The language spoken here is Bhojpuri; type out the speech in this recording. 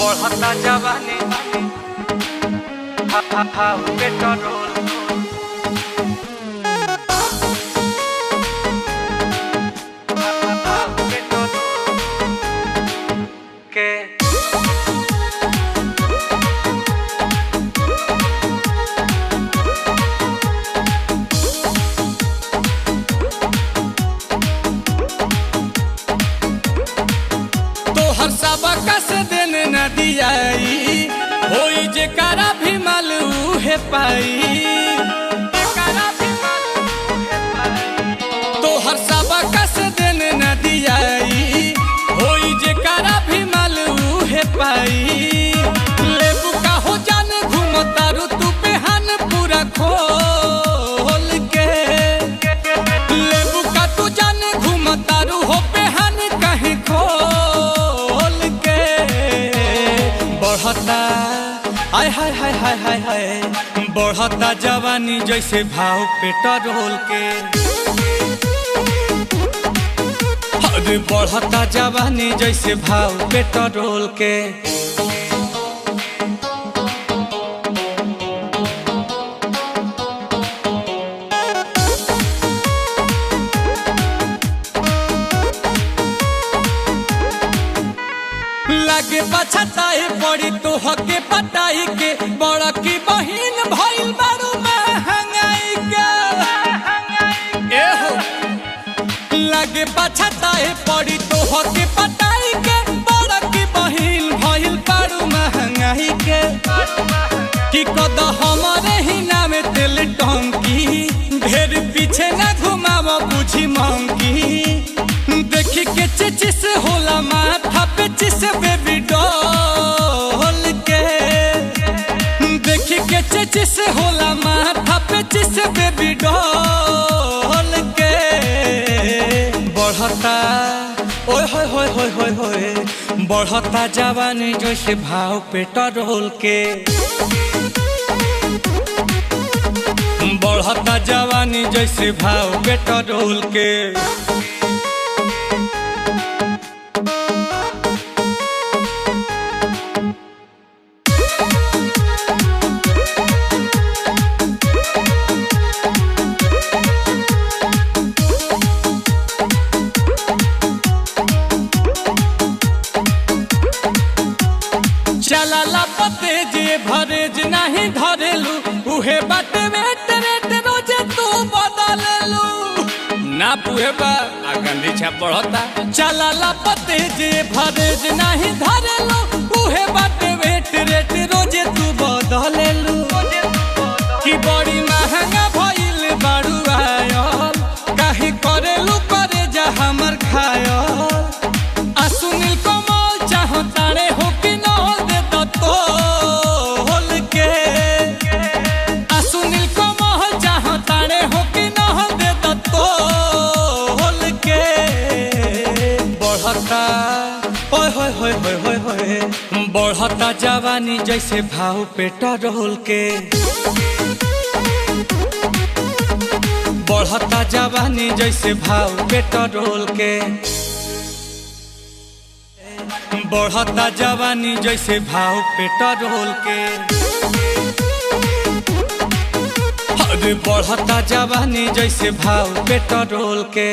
बढ़ता जवानी पेट्रोल के तोहर सबका से देने न दियाई होई जे करा भी मालू है पाई। तोहर सबका से देने न दियाई होई जे करा भी मालू है पाई। लेबू का हो जाने घूमतारू तू पेहन पूरा खोल के। लेबू का तू जाने घूमतारू हो पेहन कहीं खोल के। बढ़ता हाय हाय हाय हाय हाय हाय बढ़ता जवानी जैसे भाव पेट्रोल के। अरे बढ़ता जवानी जैसे भाव पेट्रोल के। लागे पछताए पड़ी तो हके पटाई के बड़ा की बहिन भइल बारू महंगाई के। ए हो लागे पछताए पड़ी तो हके पटाई के बड़ा की बहिन भइल बारू महंगाई के। कि कद हमारे ही नाम तेल टंकी ढेर पीछे न घुमाव बुझी मंकी। देखी के चिचिस होला माथा पे चिस बेबी डॉल के। देखी के चिचिस होला माथा पे चिस बेबी डॉल के। बढ़ता ओए होए होए होए होए होए बढ़ता जवानी जैसे भाव पेट्रोल के। बढ़ता जवानी जैसे भाव पेट्रोल के। चला पते जे भरेज नहीं धरेलू उहे बात वेट रेट रोज तू बदललू ना पुहे बा आ गंदी छा बढ़ता। चला पते जे भरेज नहीं धरेलू उहे बात वेट रेट रोज तू बदललू। कि बड़ी महंगा भइल बारू आयल काहे करेलू करे जा हमर खायल। आ सुनील कमल चाहो तारे हो कि न तोल के। आ सुनील कमल चाहो तारे हो कि न दे तोल के। बढ़ता ओए होए होए होए होए होए बढ़ता जवानी जैसे भाव पेट्रोल के। बढ़ता जवानी जैसे भाव पेट्रोल के। बढ़ता जवानी जैसे भाव पेट्रोल के। अरे बढ़ता जवानी जैसे भाव पेट्रोल के।